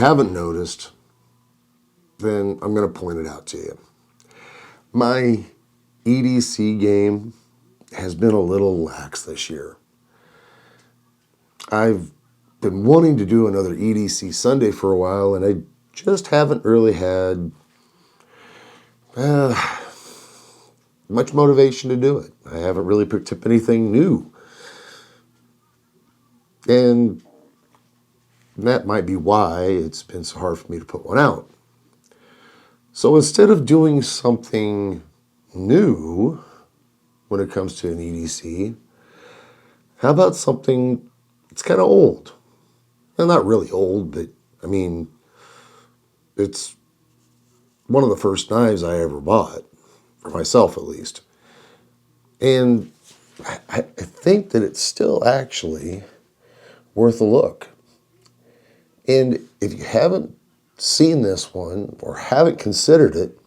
haven't noticed, then I'm going to point it out to you. My EDC game has been a little lax this year. I've been wanting to do another EDC Sunday for a while, and I just haven't really had much motivation to do it. I haven't really picked up anything new. And that might be why it's been so hard for me to put one out. So instead of doing something new when it comes to an EDC, how about something that's kind of old? Well, not really old, but I mean, it's one of the first knives I ever bought, for myself at least. And I think that it's still actually worth a look. And if you haven't seen this one or haven't considered it,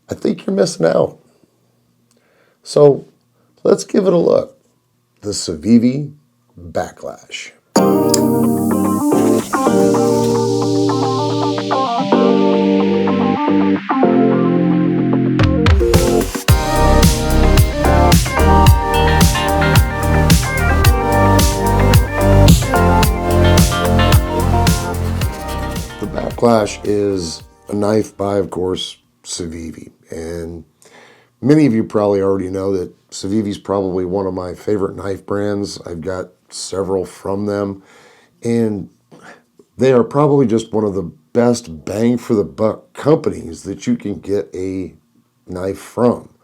I think you're missing out. So let's give it a look. The Civivi Baklash. The Baklash is a knife by, of course, Civivi. And many of you probably already know that Civivi is probably one of my favorite knife brands. I've got several from them. And they are probably just one of the best bang for the buck companies that you can get a knife from.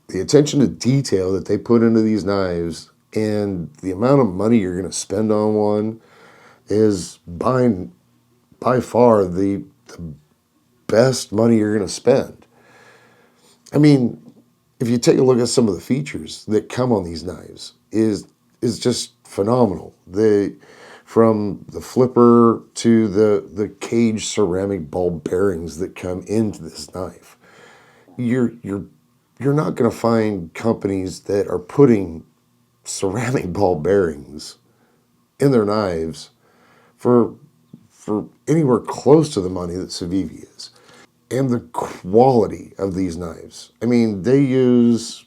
The attention to detail that they put into these knives and the amount of money you're going to spend on one is by far the best money you're going to spend. I mean, if you take a look at some of the features that come on these knives, is just phenomenal. From the flipper to the cage ceramic ball bearings that come into this knife, you're not going to find companies that are putting ceramic ball bearings in their knives for anywhere close to the money that Civivi is. And the quality of these knives. I mean, they use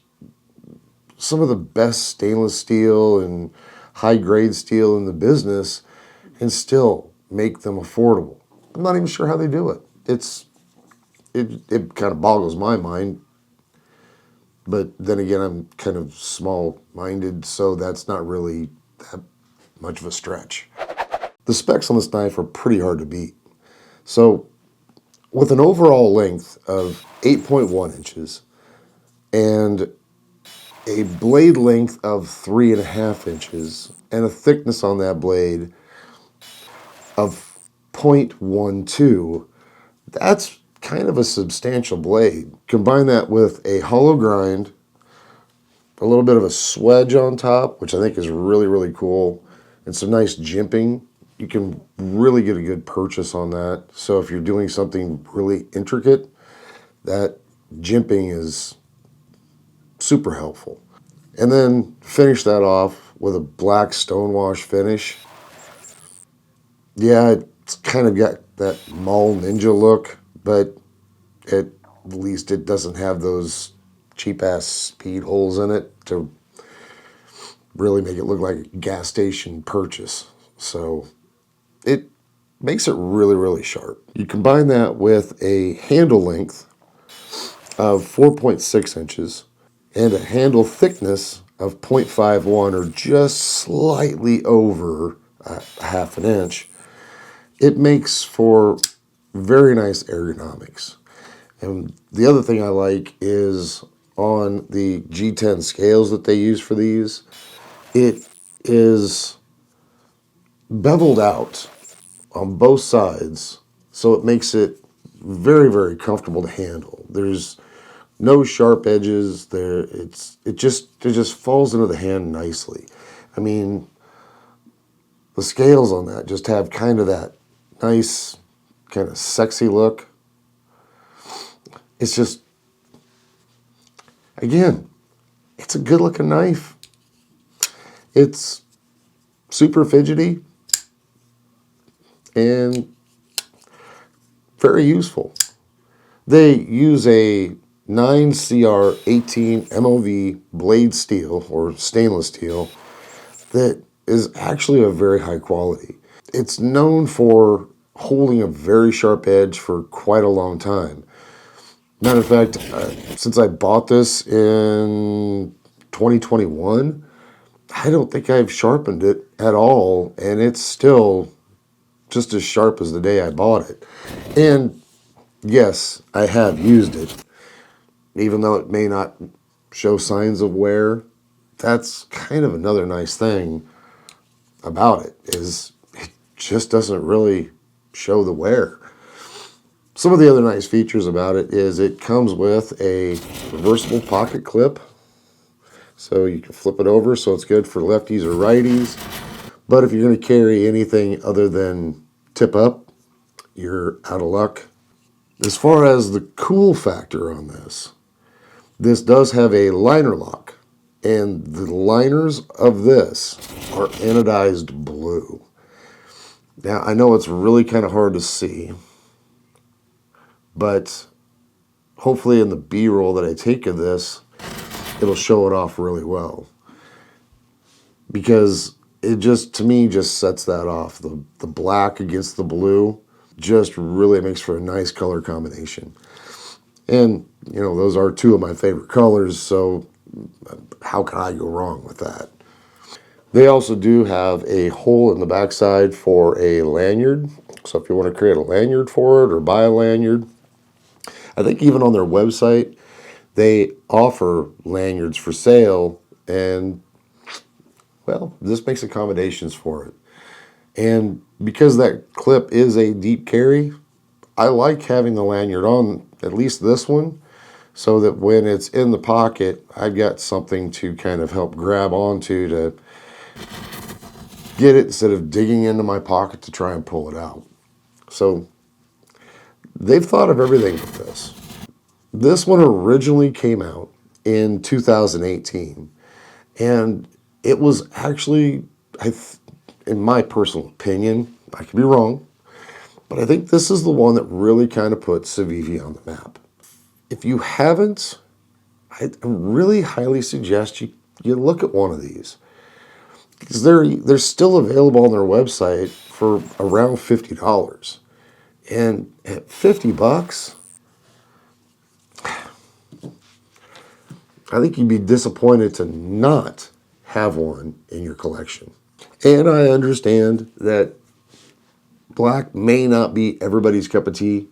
some of the best stainless steel and high-grade steel in the business and still make them affordable. I'm not even sure how they do it. It kind of boggles my mind. But then again, I'm kind of small-minded, so that's not really that much of a stretch. The specs on this knife are pretty hard to beat. So with an overall length of 8.1 inches and a blade length of 3.5 inches and a thickness on that blade of 0.12, that's kind of a substantial blade. Combine that with a hollow grind, a little bit of a swedge on top, which I think is really, really cool, and some nice jimping. You can really get a good purchase on that. So if you're doing something really intricate, that jimping is super helpful. And then finish that off with a black stonewash finish. Yeah, it's kind of got that mall ninja look, but at least it doesn't have those cheap-ass speed holes in it to really make it look like a gas station purchase. So it makes it really, really sharp. You combine that with a handle length of 4.6 inches and a handle thickness of 0.51, or just slightly over half an inch. It makes for very nice ergonomics. And the other thing I like is on the G10 scales that they use for these, it is beveled out on both sides, so it makes it very, very comfortable to handle. There's no sharp edges there. It just falls into the hand nicely. I mean, the scales on that just have kind of that nice, kind of sexy look. It's just, again, it's a good looking knife. It's super fidgety, and very useful. They use a 9CR18 MOV blade steel or stainless steel that is actually of very high quality. It's known for holding a very sharp edge for quite a long time. Matter of fact, since I bought this in 2021, I don't think I've sharpened it at all, and it's still just as sharp as the day I bought it. And yes, I have used it, even though it may not show signs of wear. That's kind of another nice thing about it, is it just doesn't really show the wear. Some of the other nice features about it is it comes with a reversible pocket clip, so you can flip it over, so it's good for lefties or righties. But if you're going to carry anything other than tip up, you're out of luck. As far as the cool factor on this does have a liner lock, and the liners of this are anodized blue. Now, I know it's really kind of hard to see, but hopefully in the B-roll that I take of this, it'll show it off really well. Because it just, to me, just sets that off. The black against the blue just really makes for a nice color combination. And, you know, those are two of my favorite colors, so how can I go wrong with that? They also do have a hole in the backside for a lanyard. So if you want to create a lanyard for it or buy a lanyard, I think even on their website, they offer lanyards for sale, and, well, this makes accommodations for it. And because that clip is a deep carry, I like having the lanyard on, at least this one, so that when it's in the pocket, I've got something to kind of help grab onto to get it instead of digging into my pocket to try and pull it out. So they've thought of everything with this. This one originally came out in 2018, and it was actually, in my personal opinion, I could be wrong, but I think this is the one that really kind of put Civivi on the map. If you haven't, I really highly suggest you look at one of these, because they're still available on their website for around $50. And at $50, I think you'd be disappointed to not have one in your collection. And I understand that black may not be everybody's cup of tea,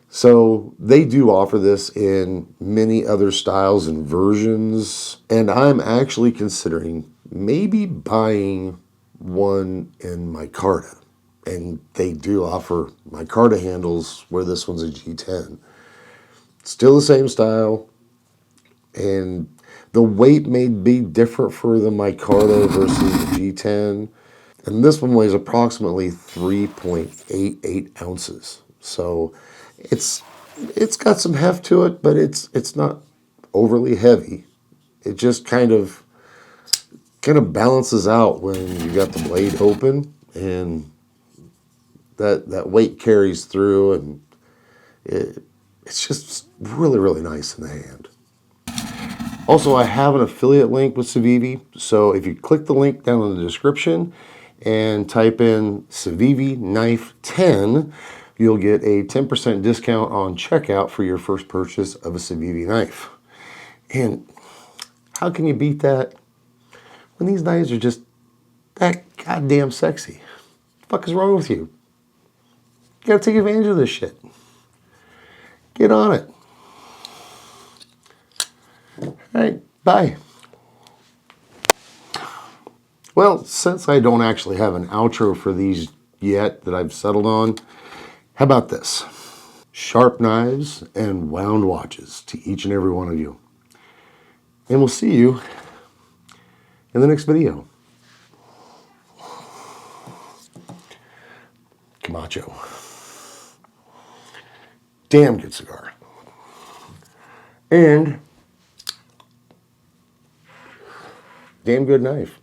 so they do offer this in many other styles and versions, and I'm actually considering maybe buying one in micarta. And they do offer micarta handles where this one's a G10. Still the same style, and the weight may be different for the micarta versus the G10. And this one weighs approximately 3.88 ounces. So it's got some heft to it, but it's not overly heavy. It just kind of balances out when you got the blade open, and that weight carries through, and it's just really, really nice in the hand. Also, I have an affiliate link with Civivi, so if you click the link down in the description and type in Civivi Knife 10, you'll get a 10% discount on checkout for your first purchase of a Civivi knife. And how can you beat that when these knives are just that goddamn sexy? What the fuck is wrong with you? You gotta take advantage of this shit. Get on it. All right, bye. Well, since I don't actually have an outro for these yet that I've settled on, how about this? Sharp knives and wound watches to each and every one of you. And we'll see you in the next video. Camacho. Damn good cigar. And damn good knife.